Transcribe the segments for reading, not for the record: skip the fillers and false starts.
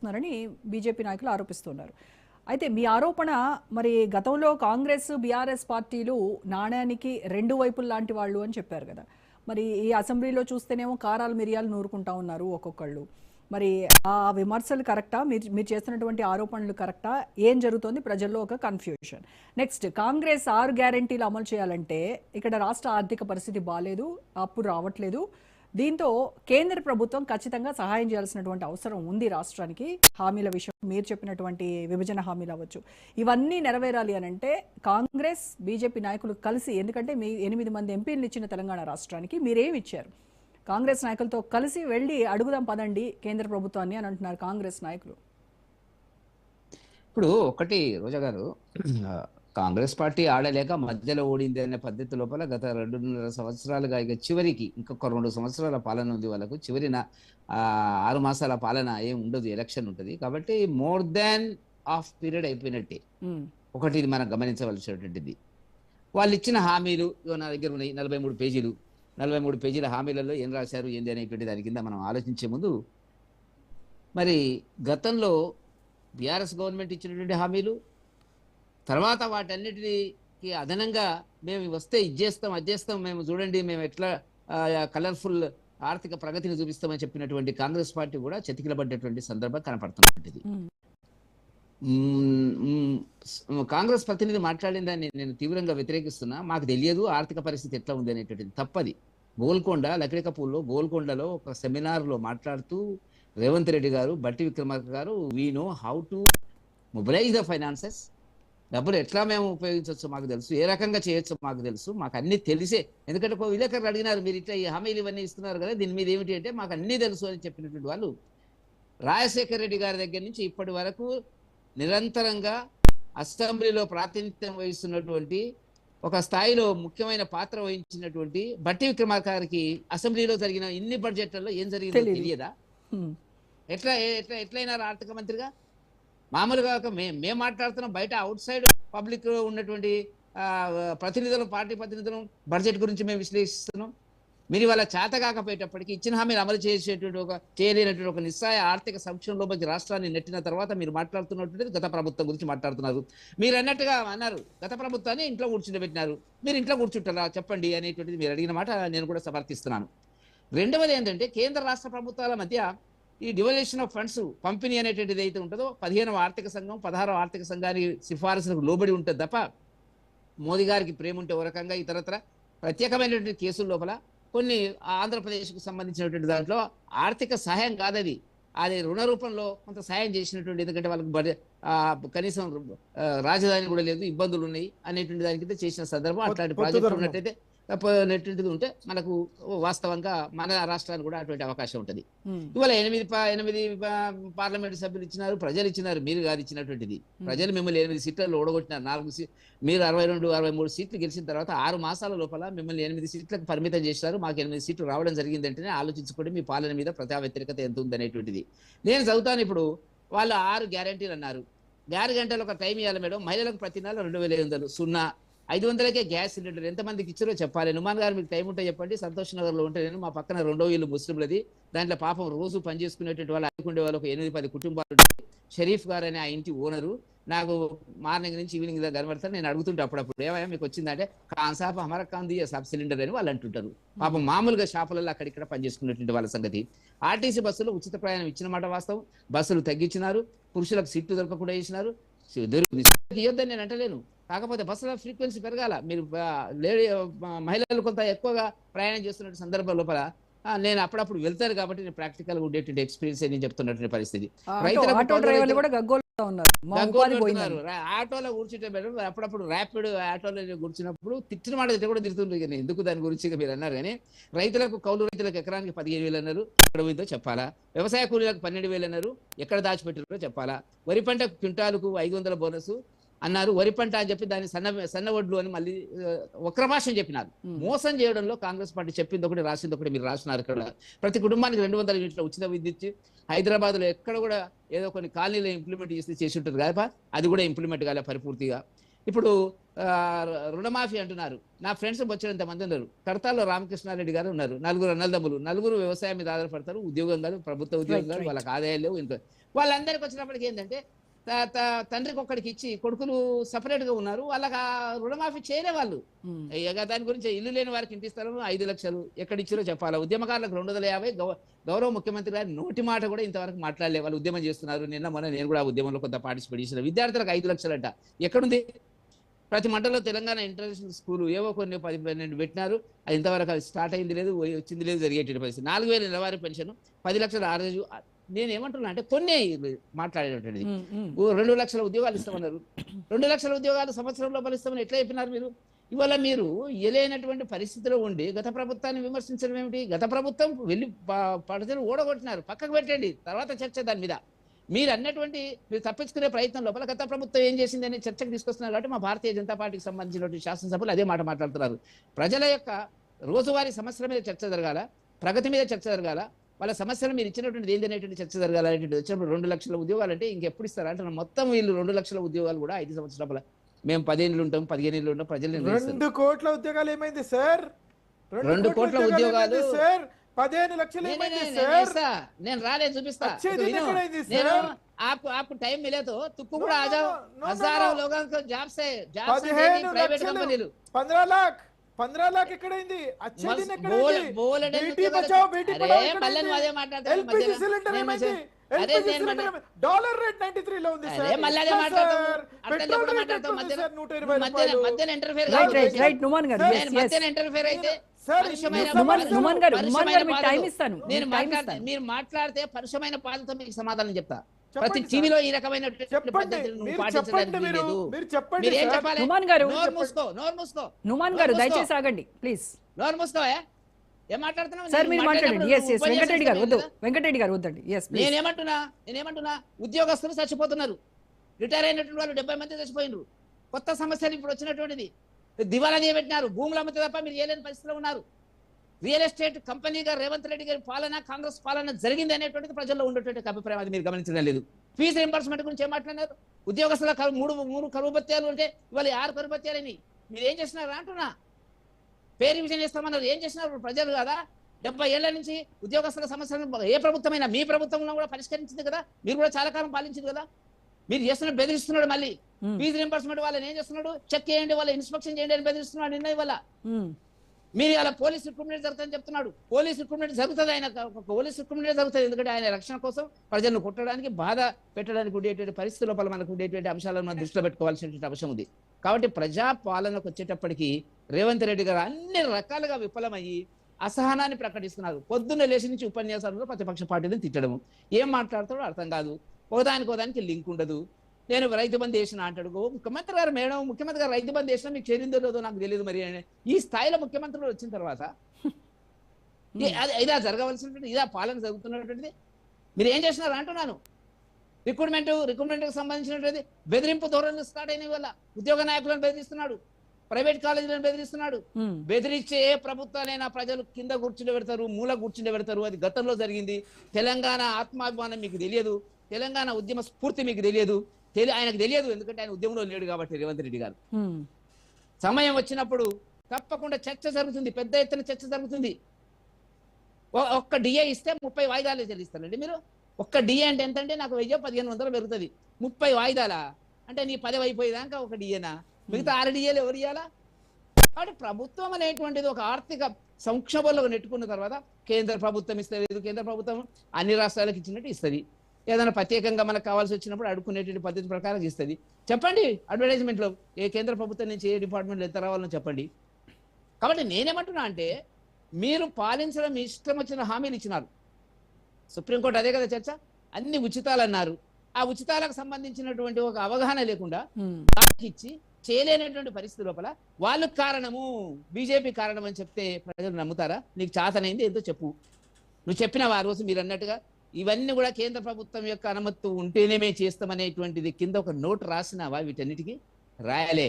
చేస్తున్నారని బీజేపీ నాయకులు ఆరోపిస్తున్నారు. అయితే మీ ఆరోపణ మరి గతంలో కాంగ్రెస్ బీఆర్ఎస్ పార్టీలు నాణ్యానికి రెండు వైపులు లాంటి వాళ్ళు అని చెప్పారు కదా. మరి ఈ అసెంబ్లీలో చూస్తేనేమో కారాలు మిరియాలు నూరుకుంటా ఉన్నారు ఒక్కొక్కళ్ళు. మరి ఆ విమర్శలు కరెక్టా? మీరు చేస్తున్నటువంటి ఆరోపణలు కరెక్టా? ఏం జరుగుతోంది? ప్రజల్లో ఒక కన్ఫ్యూషన్. నెక్స్ట్, కాంగ్రెస్ 6 గ్యారెంటీలు అమలు చేయాలంటే ఇక్కడ రాష్ట్ర ఆర్థిక పరిస్థితి బాలేదు, అప్పు రావట్లేదు. దీంతో కేంద్ర ప్రభుత్వం ఖచ్చితంగా సహాయం చేయాల్సినటువంటి అవసరం ఉంది రాష్ట్రానికి. హామీల విషయం మీరు చెప్పినటువంటి విభజన హామీలు అవ్వచ్చు, ఇవన్నీ నెరవేరాలి అని అంటే కాంగ్రెస్ బీజేపీ నాయకులు కలిసి, ఎందుకంటే మీ 8 మంది ఎంపీలు ఇచ్చిన తెలంగాణ రాష్ట్రానికి మీరేమి ఇచ్చారు? కాంగ్రెస్ నాయకులతో కలిసి వెళ్ళి అడుగుదాం పదండి కేంద్ర ప్రభుత్వాన్ని అని అంటున్నారు కాంగ్రెస్ నాయకులు. ఇప్పుడు ఒకటి రోజా గారు, కాంగ్రెస్ పార్టీ ఆడలేక మధ్యలో ఓడింది అనే పద్ధతి లోపల గత 2.5 సంవత్సరాలుగా ఇక చివరికి ఇంకొక 2 సంవత్సరాల పాలన ఉంది వాళ్ళకు. చివరి 6 మాసాల పాలన ఏం ఉండదు, ఎలక్షన్ ఉంటుంది కాబట్టి మోర్ దాన్ హాఫ్ పీరియడ్ అయిపోయినట్టే. ఒకటి ఇది మనం గమనించవలసినటువంటిది. వాళ్ళు ఇచ్చిన హామీలు నా దగ్గర ఉన్నాయి, 43 పేజీలు. 43 పేజీల హామీలలో ఏం రాశారు ఏంది అనేటువంటి దాని కింద మనం ఆలోచించే ముందు, మరి గతంలో బీఆర్ఎస్ గవర్నమెంట్ ఇచ్చినటువంటి హామీలు, తర్వాత వాటన్నిటికి అదనంగా మేము వస్తే ఇది చేస్తాం అది చేస్తాం, మేము చూడండి మేము ఎట్లా కలర్ఫుల్ ఆర్థిక ప్రగతిని చూపిస్తామని చెప్పినటువంటి కాంగ్రెస్ పార్టీ కూడా చతికిలబడ్డటువంటి సందర్భం కనపడుతున్నటువంటిది. కాంగ్రెస్ ప్రతినిధి మాట్లాడిన దాన్ని నేను తీవ్రంగా వ్యతిరేకిస్తున్నా. మాకు తెలియదు ఆర్థిక పరిస్థితి ఎట్లా ఉంది అనేటువంటిది తప్పది. గోల్కొండ, లక్డికపూర్లో గోల్కొండలో ఒక సెమినార్లో మాట్లాడుతూ రేవంత్ రెడ్డి గారు, బట్టి విక్రమార్క గారు, we know how to mobilize the finances, డబ్బులు ఎట్లా మేము ఉపయోగించవచ్చు మాకు తెలుసు, ఏ రకంగా చేయొచ్చో మాకు తెలుసు, మాకు అన్ని తెలిసే. ఎందుకంటే విలేకరులు అడిగినారు, మీరు ఇట్లా ఈ హామీలు ఇవన్నీ ఇస్తున్నారు కదా, దీని మీద ఏమిటి అంటే మాకు అన్నీ తెలుసు అని చెప్పినటువంటి వాళ్ళు రాజశేఖర రెడ్డి గారి దగ్గర నుంచి ఇప్పటి వరకు నిరంతరంగా అసెంబ్లీలో ప్రాతినిధ్యం వహిస్తున్నటువంటి, ఒక స్థాయిలో ముఖ్యమైన పాత్ర వహించినటువంటి బట్టి విక్రమార్క గారికి అసెంబ్లీలో జరిగిన ఇన్ని బడ్జెట్లలో ఏం జరిగిందో తెలియదా? ఎట్లయినారు ఆర్థిక మంత్రిగా? మామూలుగా మేము మాట్లాడుతున్నాం, బయట అవుట్ సైడ్ పబ్లిక్ ఉన్నటువంటి ప్రతినిధులు, పార్టీ ప్రతినిధులు బడ్జెట్ గురించి మేము విశ్లేషిస్తున్నాం. మీరు ఇవాళ చేత కాకపోయేటప్పటికీ ఇచ్చిన హామీలు అమలు చేయలేనటువంటి ఒక నిస్సాయ ఆర్థిక సంక్షోభంలోకి రాష్ట్రాన్ని నెట్టిన తర్వాత మీరు మాట్లాడుతున్నటువంటిది గత ప్రభుత్వం గురించి మాట్లాడుతున్నారు. మీరు అన్నట్టుగా అన్నారు, గత ప్రభుత్వాన్ని ఇంట్లో కూర్చుండబెట్టినారు, మీరు ఇంట్లో కూర్చుంటారా చెప్పండి అనేటువంటిది మీరు అడిగిన మాట నేను కూడా సమర్థిస్తున్నాను. రెండవది ఏంటంటే, కేంద్ర రాష్ట్ర ప్రభుత్వాల మధ్య ఈ డివల్యూషన్ ఆఫ్ ఫండ్స్ పంపిణీ అనేటువంటిది అయితే ఉంటుందో 15వ ఆర్థిక సంఘం 16వ ఆర్థిక సంఘానికి సిఫారసులకు లోబడి ఉంటుంది తప్ప, మోదీ గారికి ప్రేమ ఉంటే ఒక రకంగా, ఇతరత్ర ప్రత్యేకమైనటువంటి కేసుల లోపల కొన్ని ఆంధ్రప్రదేశ్కు సంబంధించినటువంటి దాంట్లో ఆర్థిక సహాయం కాదది, అది రుణ రూపంలో కొంత సహాయం చేసినటువంటి, ఎందుకంటే వాళ్ళకి కనీసం రాజధాని కూడా లేదు, ఇబ్బందులు ఉన్నాయి అనేటువంటి దానికి చేసిన సందర్భం. అట్లాంటి ప్రాజెక్టులు ఉన్నట్టయితే తప్పనేటువంటిది ఉంటే మనకు వాస్తవంగా మన రాష్ట్రానికి కూడా అటువంటి అవకాశం ఉంటుంది. ఇవాళ 8 పార్లమెంట్ సభ్యులు ఇచ్చినారు, ప్రజలు ఇచ్చినారు, మీరు గారు ఇచ్చినటువంటిది. ప్రజలు మిమ్మల్ని 8 సీట్లలో ఓడగొట్టినారు. 4 మీరు 62, 63 సీట్లు గెలిచిన తర్వాత 6 మాసాల లోపల మిమ్మల్ని 8 సీట్లకు పరిమితం చేసినారు. మాకు 8 సీట్లు రావడం జరిగిందంటేనే ఆలోచించుకోండి మీ పాలన మీద ప్రజా వ్యతిరేకత ఎంత ఉందనేటువంటిది. నేను చదువుతాను. ఇప్పుడు వాళ్ళు 6 గ్యారంటీలు అన్నారు. 6 గంటలు ఒక టైం ఇవ్వాలి మేడం. మహిళలకు ప్రతి నెల 2500, 500కే గ్యాస్ సిలిండర్ ఎంతమందికి ఇచ్చారో చెప్పాలి. నుమాన్ గారు మీకు టైం ఉంటే చెప్పండి. సంతోష్ నగర్లో ఉంటే నేను, మా పక్కన 2వ ఇల్లు ముస్లింలది, దాంట్లో పాపం రోజు పనిచేసుకునేటువంటి వాళ్ళు అనుకుండే వాళ్ళు ఒక 8-10 కుటుంబాలు. షరీఫ్ గారు అనే ఆ ఇంటి ఓనరు నాకు మార్నింగ్ నుంచి ఈవినింగ్ దాకా కనబడతారు. నేను అడుగుతుంటే అప్పుడప్పుడు, ఏమయ్యా మీకు వచ్చిందంటే, ఖాన్ సాబ్ హమారా ఖాన్ దియా సాబ్ సిలిండర్ అని వాళ్ళు అంటుంటారు. పాపం మామూలుగా షాపులలో అక్కడిక్కడ పనిచేసుకునేటువంటి వాళ్ళ సంగతి. ఆర్టీసీ బస్సులో ఉచిత ప్రయాణం ఇచ్చిన మాట వాస్తవం. బస్సులు తగ్గించినారు, పురుషులకు సీట్లు దొరకకుండా చేసినారు. ఇవ్వద్దని నేను అంటలేను, కాకపోతే బస్సుల ఫ్రీక్వెన్సీ పెరగాల. మీరు మహిళలు కొంత ఎక్కువగా ప్రయాణం చేస్తున్న సందర్భం లోపల నేను అప్పుడప్పుడు వెళ్తారు కాబట్టి నేను ప్రాక్టికల్ గా ఉండేటువంటి ఎక్స్పీరియన్స్ నేను చెప్తున్నటువంటి పరిస్థితి. ఆటోలో కూర్చుంటే మేడం, అప్పుడప్పుడు ర్యాపిడ్ ఆటోలో కూర్చున్నప్పుడు తిట్టిన మాట కూడా తిరుగుతుంది. ఎందుకు దాని గురించి మీరు అన్నారు కానీ, రైతులకు, కౌలు రైతులకు ఎకరానికి 15,000 అన్నారు, ఎక్కడ పోయిందో చెప్పాలా. వ్యవసాయ కూలీలకు 12,000 అన్నారు, ఎక్కడ దాచిపెట్టారో చెప్పాలా. వరి పంట క్వింటాలకు 500 బోనస్ అన్నారు. వరి పంట అని చెప్పి దాన్ని సన్న వడ్లు అని మళ్ళీ వక్రభాషం చెప్పినారు. మోసం చేయడంలో కాంగ్రెస్ పార్టీ చెప్పింది ఒకటి, రాసింది ఒకటి. మీరు రాసినారు ఇక్కడ ప్రతి కుటుంబానికి 200 యూనిట్ల ఉచిత విద్యుత్. హైదరాబాద్ లో ఎక్కడ కూడా ఏదో కొన్ని కాలనీలో ఇంప్లిమెంట్ చేసి ఉంటుంది కదా, అది కూడా ఇంప్లిమెంట్ కాలే పరిపూర్తిగా. ఇప్పుడు రుణమాఫీ అంటున్నారు. నా ఫ్రెండ్స్ వచ్చినంత మంది ఉన్నారు. కడతాల్లో రామకృష్ణారెడ్డి గారు ఉన్నారు, 4 అన్నదమ్ములు, 4 వ్యవసాయం మీద ఆధారపడతారు. ఉద్యోగం కాదు, ప్రభుత్వ ఉద్యోగం కాదు, వాళ్ళకి ఆదాయాలు లేవు. వాళ్ళందరికి వచ్చినప్పటికి ఏంటంటే తండ్రికి ఒక్కడికి ఇచ్చి కొడుకులు సపరేట్ గా ఉన్నారు, వాళ్ళకి ఆ రుణమాఫీ చేయలే వాళ్ళు. ఇక దాని గురించి ఇల్లు లేని వారికి ఇంటి స్థలం 5 లక్షలు ఎక్కడిచ్చారో చెప్పాలా. ఉద్యమకారులకు 250 గౌరవ ముఖ్యమంత్రి గారి నోటి మాట కూడా ఇంతవరకు మాట్లాడలే. వాళ్ళు ఉద్యమం చేస్తున్నారు. మొన్న నేను కూడా ఉద్యమంలో కొంత పార్టిసిపేట్ చేసిన. విద్యార్థులకు 5 లక్షలంట ఎక్కడుంది? ప్రతి మండలంలో తెలంగాణ ఇంటర్నేషనల్ స్కూల్ ఏవో కొన్ని 10-12 పెట్టినారు. అది ఇంతవరకు అది స్టార్ట్ అయింది లేదు, వచ్చింది లేదు, జరిగేటువంటి పరిస్థితి. 4000 నెలవారీ పెన్షన్, 10 లక్షల ఆరోజు. నేను ఏమంటున్నా అంటే కొన్ని మాట్లాడేటువంటిది. 2 లక్షల ఉద్యోగాలు ఇస్తామన్నారు. 2 లక్షల ఉద్యోగాలు సంవత్సరం లోపల ఇస్తామని ఎట్లా చెప్పినారు మీరు? ఇవాళ మీరు ఎలేనటువంటి పరిస్థితిలో ఉండి గత ప్రభుత్వాన్ని విమర్శించడం ఏమిటి? గత ప్రభుత్వం వెళ్ళి ప్రజలు ఓడగొట్టినారు, పక్కకు పెట్టండి, తర్వాత చర్చ దాని మీద. మీరు అన్నటువంటి మీరు తప్పించుకునే ప్రయత్నం లోపల గత ప్రభుత్వం ఏం చేసింది అని చర్చకు తీసుకొస్తున్నారు. కాబట్టి మా భారతీయ జనతా పార్టీకి సంబంధించినటువంటి శాసనసభ్యులు అదే మాట మాట్లాడుతున్నారు. ప్రజల యొక్క రోజువారీ సమస్యల మీద చర్చ జరగాల, ప్రగతి మీద చర్చ జరగాల, వాళ్ళ సమస్యలు మీరు ఇచ్చినటువంటి ఏంది అనేటువంటి చర్చ జరగాలి. అనేటువంటి వచ్చినప్పుడు 2 లక్షల ఉద్యోగాలు అంటే ఇంకెప్పుడు ఇస్తారా అంటున్నారు. మొత్తం వీళ్ళు 2 లక్షల ఉద్యోగాలు కూడా 5 సంవత్సరాల మేము 10 ఏళ్ళు ఉంటాం, 15 ఏళ్ళు ఉంటాం, ప్రజలు 2 కోట్ల ఉద్యోగాలు ఏమైంది సార్? 2 కోట్ల ఉద్యోగాలు సార్ 15 లక్షలు ఏమైంది సార్? నేను రాలేదు, చూపిస్తా. నేను आपको टाइम मिले तो तुक्कू కూడా हजारों लोगों को जॉब से प्राइवेट कंपनीలు 15 लाख ఎక్కడైంది? అచ్చే దిన్ ఎక్కడైంది? బేటీ బచాओ బేటీ పढ़ाओ మళ్ళీ అదే మాట్లాడతాను. ఎల్పిజి సిలిండర్ ఏమైంది? ఎల్పిజి సిలిండర్ డాలర్ రేట్ 93 లో ఉంది సార్. మళ్ళీ అదే మాట్లాడతాం. పెట్రోల్ రేట్ మాట్లాడతాం. మధ్యన ఇంటర్ఫేర్ రైట్ నుమాన్ గారు మధ్యన ఇంటర్ఫేర్ అయితే నుమాన్ గారు మీకు టైం ఇస్తాను. మీరు మాట్లాడితే పరుషమైన పాలతో మీకు సమాధానం చెప్తా. ప్రతి టీవీలో ఈ రకమైన నుమాన్ గారు దయచేసి ఆగండి ప్లీజ్. నోరు మూసుకో. ఏం మాట్లాడుతున్నావు సార్? మీరు మాట్లాడండి. వెంకటరెడ్డి గారు వద్దు, వెంకటరెడ్డి గారు వద్దండి. నేనేమంటున్నా ఉద్యోగస్తులు చచ్చిపోతున్నారు. రిటైర్ అయినటువంటి వాళ్ళు 70 మంది చచ్చిపోయినారు. కొత్త సమస్యలు ఇప్పుడు వచ్చినటువంటిది. దివాలా పెట్టినారు, భూములు అమ్మితే తప్ప మీరు చేయలేని పరిస్థితిలో ఉన్నారు. రియల్ ఎస్టేట్ కంపెనీగా రేవంత్ రెడ్డి గారి పాలన, కాంగ్రెస్ పాలన జరిగింది అనేటువంటిది ప్రజల్లో ఉండేటువంటి అభిప్రాయం. అది మీరు గమనించడం లేదు. ఫీజు రింబర్స్మెంట్ గురించి ఏం మాట్లాడినారు? ఉద్యోగస్తుల మూడు కరువు భత్యాలు ఉంటే ఇవాళ 6 కరువు భత్యాలని మీరు ఏం చేస్తున్నారు అంటున్నా. పే రివిజన్ చేస్తామన్నారు, ఏం చేస్తున్నారు? ప్రజలు కదా 70 ఏళ్ల నుంచి ఉద్యోగస్తుల సమస్యలను ఏ ప్రభుత్వమైనా మీ ప్రభుత్వంలో కూడా పరిష్కరించింది కదా. మీరు కూడా చాలా కాలం పాలించింది కదా. మీరు చేస్తున్న బెదిరిస్తున్నాడు. మళ్ళీ ఫీజు రింబర్స్మెంట్ వాళ్ళని ఏం చేస్తున్నాడు? చెక్ చేయండి, వాళ్ళ ఇన్స్పెక్షన్ చేయండి అని బెదిరిస్తున్నాడు. నిన్న వల్ల మీరు అలా పోలీస్ రిక్రూట్మెంట్ జరుగుతుందని చెప్తున్నాడు. పోలీస్ రిక్రూట్మెంట్ జరుగుతుంది, ఆయన పోలీస్ రిక్రూట్మెంట్ జరుగుతుంది. ఎందుకంటే ఆయన రక్షణ కోసం ప్రజలను కొట్టడానికి, బాధ పెట్టడానికి ఉండేటువంటి పరిస్థితి లోపల మనకు ఉండేటువంటి అంశాలను మనం దృష్టిలో పెట్టుకోవాల్సినటువంటి అవసరం ఉంది. కాబట్టి ప్రజా పాలనకు వచ్చేటప్పటికి రేవంత్ రెడ్డి గారు అన్ని రకాలుగా విఫలమయ్యి అసహనాన్ని ప్రకటిస్తున్నారు. పొద్దున్న లేచి నుంచి ఉపన్యాసాలలో ప్రతిపక్ష పార్టీని తిట్టడము, ఏం మాట్లాడతాడో అర్థం కాదు. ఒకదానికి లింక్ ఉండదు. నేను రైతు బంధు చేసిన అంటాడు. ముఖ్యమంత్రి గారు మేడం, ముఖ్యమంత్రి గారు రైతు బంధు చేసినా మీకు చేరిందో లేదో నాకు తెలియదు. మరి ఈ స్థాయిలో ముఖ్యమంత్రులు వచ్చిన తర్వాత ఇదా జరగవలసినటువంటి, ఇదా పాలన జరుగుతున్నటువంటిది. మీరు ఏం చేసినారు అంటున్నాను. రిక్రూట్మెంట్కి సంబంధించినటువంటి బెదిరింపు ధోరణులు స్టార్ట్ అయిన వల్ల ఉద్యోగ నాయకులను బెదిరిస్తున్నాడు, ప్రైవేట్ కాలేజీలను బెదిరిస్తున్నాడు. బెదిరించే ఏ ప్రభుత్వాలైనా ప్రజలు కింద కూర్చుండి పెడతారు, మూల కూర్చుండి పెడతారు. అది గతంలో జరిగింది. తెలంగాణ ఆత్మాభిమానం మీకు తెలియదు, తెలంగాణ ఉద్యమ స్ఫూర్తి మీకు తెలియదు. ఆయనకు తెలియదు, ఎందుకంటే ఆయన ఉద్యమంలో లేడు కాబట్టి. రేవంత్ రెడ్డి గారు సమయం వచ్చినప్పుడు తప్పకుండా చర్చ జరుగుతుంది, పెద్ద ఎత్తున చర్చ జరుగుతుంది. ఒక్క డిఏ ఇస్తే 30 వాయిదాలు చెల్లిస్తారండి మీరు. ఒక్క డిఏ అంటే ఎంత అంటే నాకు 1000-1500 పెరుగుతుంది. 30 వాయిదాలా అంటే నీ 10 అయిపోయేదాకా ఒక డిఏనా? మిగతా 6 డిఏలు ఎవరు ఇవ్వాలా? కాబట్టి ప్రభుత్వం అనేటువంటిది ఒక ఆర్థిక సంక్షోభంలో నెట్టుకున్న తర్వాత కేంద్ర ప్రభుత్వం ఇస్తుంది. కేంద్ర ప్రభుత్వం అన్ని రాష్ట్రాలకు ఇచ్చినట్టు ఇస్తుంది. ఏదైనా ప్రత్యేకంగా మనకు కావాల్సి వచ్చినప్పుడు అడుక్కునేటువంటి పద్ధతి ప్రకారం ఇస్తుంది. చెప్పండి అడ్వర్టైజ్మెంట్లో ఏ కేంద్ర ప్రభుత్వం నుంచి ఏ డిపార్ట్మెంట్లో ఎంత రావాలో చెప్పండి. కాబట్టి నేనేమంటున్నా అంటే మీరు పాలించడం ఇష్టం వచ్చిన హామీలు ఇచ్చినారు. సుప్రీంకోర్టు అదే కదా చర్చ. అన్ని ఉచితాలు అన్నారు. ఆ ఉచితాలకు సంబంధించినటువంటి ఒక అవగాహన లేకుండా ఇచ్చి చేయలేనటువంటి పరిస్థితి లోపల వాళ్ళు కారణము, బీజేపీ కారణం అని చెప్తే ప్రజలు నమ్ముతారా? నీకు చాతనైంది ఏంటో చెప్పు. నువ్వు చెప్పినవా ఆ రోజు మీరు అన్నట్టుగా ఇవన్నీ కూడా కేంద్ర ప్రభుత్వం యొక్క అనుమతి ఉంటేనే మేము చేస్తామనేటువంటిది కింద ఒక నోట్ రాసినావా? వీటన్నిటికీ రాయలే.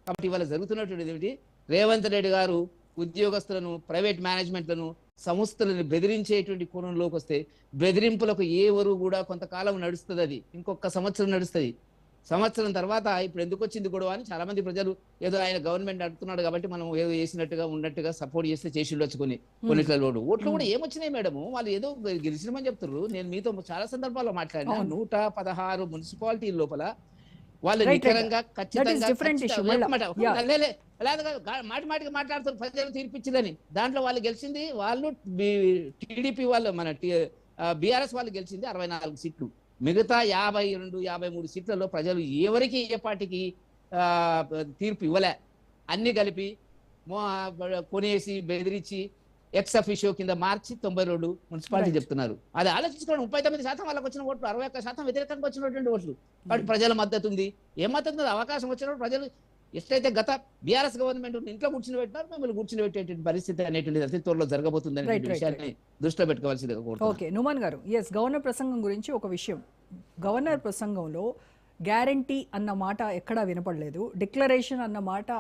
కాబట్టి ఇవాళ జరుగుతున్నటువంటిది ఏమిటి? రేవంత్ రెడ్డి గారు ఉద్యోగస్తులను, ప్రైవేట్ మేనేజ్మెంట్లను, సంస్థలను బెదిరించేటువంటి కోణంలోకి వస్తే బెదిరింపులకు ఎవరు కూడా కొంతకాలం నడుస్తుంది. అది ఇంకొక సంవత్సరం నడుస్తుంది. సంవత్సరం తర్వాత ఇప్పుడు ఎందుకు వచ్చింది గొడవ అని చాలా మంది ప్రజలు ఏదో ఆయన గవర్నమెంట్ అడుగుతున్నాడు కాబట్టి మనం ఏదో చేసినట్టుగా ఉన్నట్టుగా సపోర్ట్ చేస్తే చేసి ఉండొచ్చు కొన్నిట్లలో ఓట్లు కూడా ఏమొచ్చినాయి మేడము, వాళ్ళు ఏదో గెలిచినామని చెప్తున్నారు. నేను మీతో చాలా సందర్భాల్లో మాట్లాడినా 116 మున్సిపాలిటీ లోపల వాళ్ళు నికరంగా ఖచ్చితంగా మాటి మాటికి మాట్లాడుతారు ప్రజలు తీర్పిచ్చిదని. దాంట్లో వాళ్ళు గెలిచింది వాళ్ళు టీడీపీ వాళ్ళు మన బీఆర్ఎస్ వాళ్ళు గెలిచింది 64 సీట్లు. మిగతా 52, 53 సీట్లలో ప్రజలు ఎవరికి ఏ పార్టీకి తీర్పు ఇవ్వలే. అన్ని కలిపి కొనేసి బెదిరించి ఎక్స్ అఫిషియో కింద మార్చి 92 మున్సిపాలిటీ చెప్తున్నారు. అది ఆలోచించుకోండి. 39% వాళ్ళకి వచ్చిన ఓట్లు, 61% వ్యతిరేకంగా వచ్చినటువంటి ఓట్లు. కాబట్టి ప్రజల మద్దతు ఉంది. ఏం మద్దతు ఉంది? అవకాశం వచ్చినప్పుడు ప్రజలు ఎట్లయితే గత బీఆర్ఎస్ గవర్నమెంట్ ఇంట్లో కూర్చుని పెట్టినారు, మిమ్మల్ని కూర్చుని పెట్టేటువంటి పరిస్థితి అనేటువంటిది అతి త్వరలో జరగబోతుందని విషయాన్ని దృష్టిలో పెట్టుకోవాల్సింది. ఓకే, నుమాన్ గారు, ఎస్, గవర్నర్ ప్రసంగం గురించి ఒక విషయం. గవర్నర్ ప్రసంగంలో గ్యారంటీ అన్న మాట ఎక్కడా వినపడలేదు, డిక్లరేషన్ అన్న మాట